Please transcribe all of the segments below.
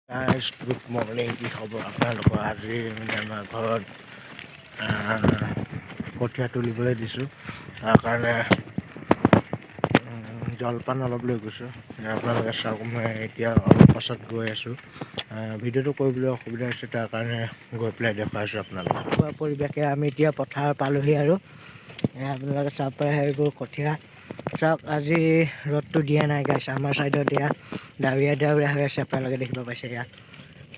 Guys, good morning. কি খবৰ আপোনালোকৰ? আজি আমাৰ ঘৰত কঠীয়া তুলিবলৈ দিছোঁ। তাৰ কাৰণে জলপান অলপ লৈ গৈছোঁ। আপোনালোকে চাওক, মই এতিয়া অলপ পাছত গৈ আছোঁ। ভিডিঅ'টো কৰিবলৈ অসুবিধা হৈছে, তাৰ কাৰণে গৈ পেলাই দেখুৱাইছোঁ আপোনালোকক। পৰিৱেশে আমি এতিয়া পথাৰ পালোহি আৰু আপোনালোকে চাব পাৰে সেইবোৰ কঠীয়া। চাওক, আজি ৰ'দটো দিয়া নাই গাইছ। আমাৰ ছাইডত এয়া ডাৱৰীয়া ডাৱৰীয়া হৈ আছে, আপোনালোকে দেখিব পাইছে ইয়াত।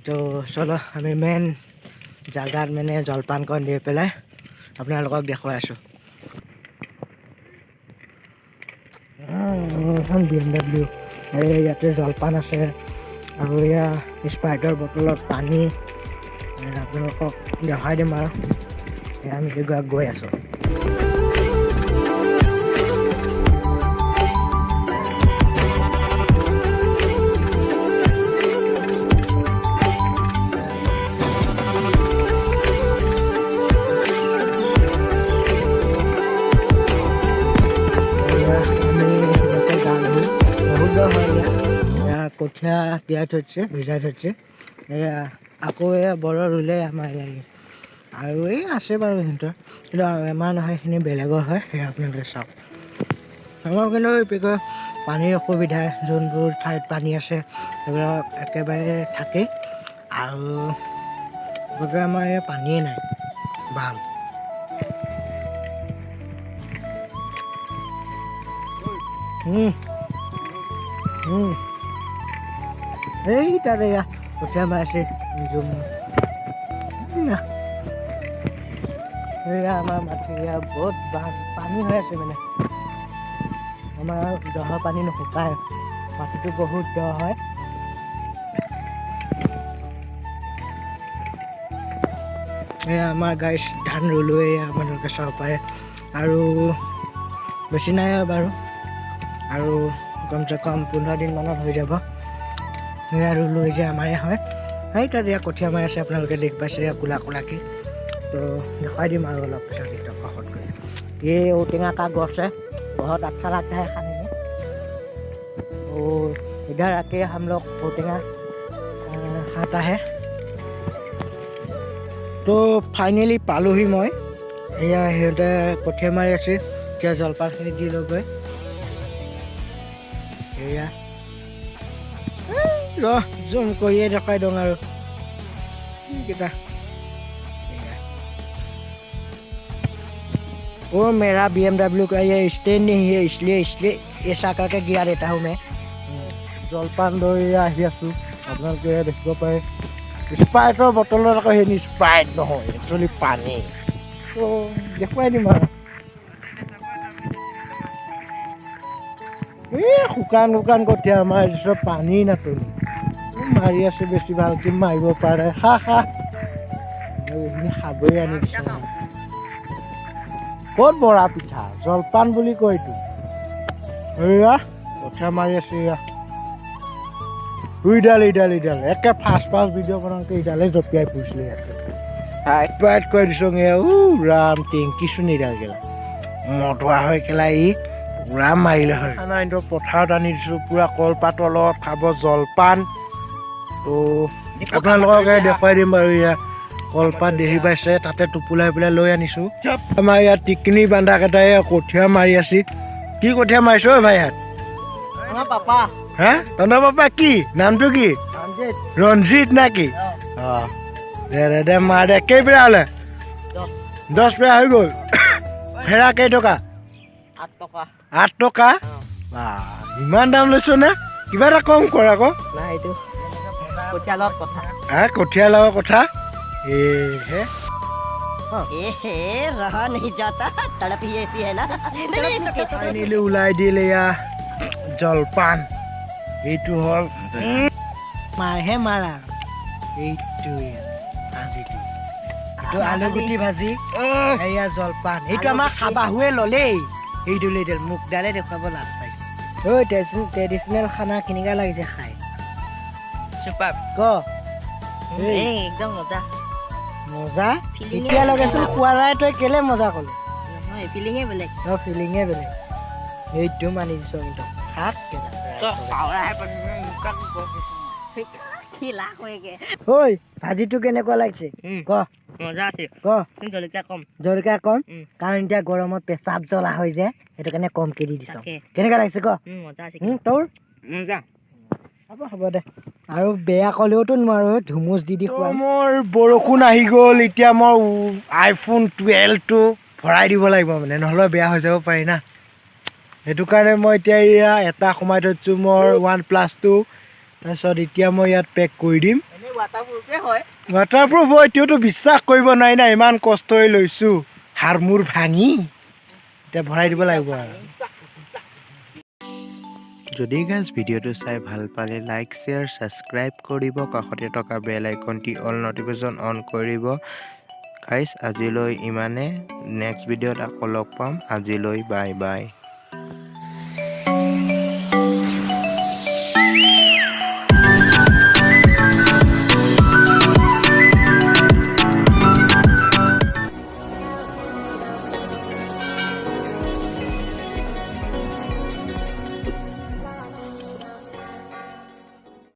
তো চলো আমি মেইন জাগাত মানে জলপানকণ দি পেলাই আপোনালোকক দেখুৱাই আছোঁ। এখন BMW, ইয়াতে জলপান আছে আৰু এয়া স্প্ৰাইটৰ বটলত পানী। আপোনালোকক দেখাই দিম আৰু আমি গৈ আছোঁ। কঠীয়া তিয়াই থৈছে, ভিজাই থৈছে। এয়া আকৌ এয়া বৰ ৰুলে আমাৰ ইয়াত আৰু এই আছে বাৰু সিহঁতৰ, কিন্তু আমাৰ নহয়, সেইখিনি বেলেগৰ হয়। সেয়া আপোনালোকে চাওক। আমাৰ কিন্তু কি পানীৰ অসুবিধা, যোনবোৰ ঠাইত পানী আছে সেইবিলাক একেবাৰে থাকেই, আৰু আমাৰ ইয়াত পানীয়ে নাই ভাল। এই তাতে এয়া কঠীয়া মাৰিছে। এয়া আমাৰ মাটি বহুত পানী হৈ আছে, মানে আমাৰ দহৰ পানী নুশুকায়, মাটিটো বহুত দ হয়। এয়া আমাৰ গাইছ ধান ৰুলো, এয়া আপোনালোকে চাব পাৰে, আৰু বেছি নাই বাৰু, আৰু কমচে কম 15 দিন মানত হৈ যাব। সেয়া ৰুলো যে আমাৰে হয়। সেই তাত এয়া কঠীয়া মাৰি আছে, আপোনালোকে দেখ পাইছে কোলা কোলাকৈ। তো দেখুৱাই দিম আৰু অলপ পিছত কাষত গৈ। ये ঔটেঙা का गछ है, बहुत अच्छा लगता है खाने में। और इधर आके हम लोग ঔটেঙা खाता है। তো ফাইনেলি পালোহি মই। এয়া সিহঁতে কঠীয়া মাৰি আছে, এতিয়া জলপানখিনি দি ল'গৈ। এয়া জুম কৰিয়ে দেখাই দিওঁ আৰু কেইটা। वो मेरा BMW का ये स्टैंड नहीं है, इसलिए ऐसा करके गिरा देता हूँ मैं। জলপান লৈ আহি আছোঁ, আপোনালোকে দেখিব পাৰে। স্প্ৰাইটৰ বটলত আকৌ সেই স্প্ৰাইট নহয়, একচুৱেলি পানী। তো দেখুৱাই দিম আৰু এই শুকান শুকান কঠীয়া আমাৰ চব পানী নাটনি মাৰি আছোঁ, বেছি ভালকৈ মাৰিব পাৰে। এইখিনি খাবই আনি দিছে। ক'ত বৰা পিঠা, জলপান বুলি কয় এইটো। এয়া কঠীয়া মাৰি আছে, এয়া ইডাল একে ফাৰ্ষ্ট ভিডিঅ' বনাওঁতে ইডালে জঁপিয়াই ফুৰিছিলে ইয়াতে। স্প্ৰাইট কৈ দিছোঁ, ৰাম টেংকি চোন ইডাল গেলা মটোৱা হৈ পেলাই ই পুৰা মাৰিলে হয়। খানা কিন্তু পথাৰত আনি দিছোঁ, পুৰা কলপাতৰ লগত খাব জলপান। তো আপোনালোককে দেখুৱাই দিম বাৰু। এয়া কলপাত দেখি পাইছে, তাতে টোপোলাই পেলাই লৈ আনিছোঁ। আমাৰ ইয়াত টিকনি বান্ধাকেইটাই কঠীয়া মাৰি আছে। কি কঠীয়া মাৰিছ ভাই ইয়াত? হা, তহঁতৰ পাপা কি নামটো কি? ৰঞ্জিত না কি? অঁ, দে মাৰ দে। কেইপেৰা হ'লে? 10 পেৰা হৈ গ'ল। ফেৰা কেইটকা? 8 টকা। ইমান দাম লৈছ নে? কিবা এটা কম কৰ আকৌ। কঠীয়া লগৰ কথা। रहा नहीं जाता, तड़प ही ऐसी है ना। ফাইনেলি ওলাই দিলে এয়া জলপান। এইটো হ'ল মাৰহে মাৰা, এইটোৱে ভাজিটো, এইটো আলুগুটি ভাজি, এয়া জলপান। এইটো আমাৰ খাবাহুৱে ল'লেই, এইটো লেডেল মুখডালে দেখুৱাব লাজ পাইছে। ঐ ট্ৰেডিচনেল খানা কেনেকুৱা লাগিছে খাই? सुपर ক एकदम मजा মজা। এতিয়া লগাইচোন খোৱা নাই, তই কেলে মজা ক'লি? নহয়, ফিলিঙে বেলেগ। ফিলিঙে বেলেগ। এইটো মানি দিছ কিন্তু খাক কেলা। খিলা হয়েগে ঐ ভাজিটো কেনেকুৱা লাগিছে ক মজা আছে ক জলকীয়া কম জলকীয়া কম কাৰণ এতিয়া গৰমত পেচাব জ্বলা হৈ যায় সেইটো কাৰণে কমকে দি দিছ কেনেকুৱা লাগিছে ক মজা আছে তোৰ মজা হ'ব দে আৰু বেয়া ক'লেওতো নোৱাৰো ধুমুচ দি খুৱাম মোৰ বৰষুণ আহি গ'ল এতিয়া মই আইফোন 12টো ভৰাই দিব লাগিব মানে নহ'লে বেয়া হৈ যাব পাৰি না সেইটো কাৰণে মই এতিয়া এয়া এটা সোমাই থৈছোঁ মোৰ OnePlus 2 তাৰপিছত এতিয়া মই ইয়াত পেক কৰি দিম ৱাটাৰপ্ৰুফ হয় এতিয়াওতো বিশ্বাস কৰিব নোৱাৰি না ইমান কষ্ট হৈ লৈছোঁ হাৰ মূৰ ভাঙি এতিয়া ভৰাই দিব লাগিব আৰু যদি গাইজ ভিডিঅ'টো চাই ভাল পালে লাইক শ্বেয়াৰ ছাবস্ক্ৰাইব কৰিব কাষতে থকা বেল আইকনটি অল নটিফিকেশ্যন অন কৰিব গাইজ আজিলৈ ইমানে নেক্সট ভিডিঅ'ত আকৌ লগ পাম আজিলৈ বাই বাই